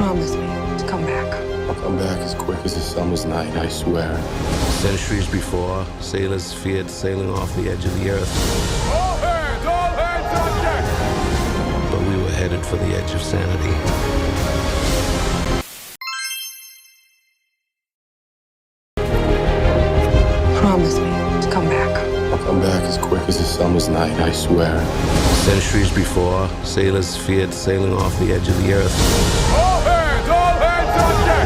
Promise me to come back. I'll come back as quick as a summer's night, I swear. Centuries before, sailors feared sailing off the edge of the earth. All hands on deck! But we were headed for the edge of sanity. Promise me to come back. I'll come back as quick as a summer's night, I swear. Centuries before, sailors feared sailing off the edge of the earth. All hands on deck!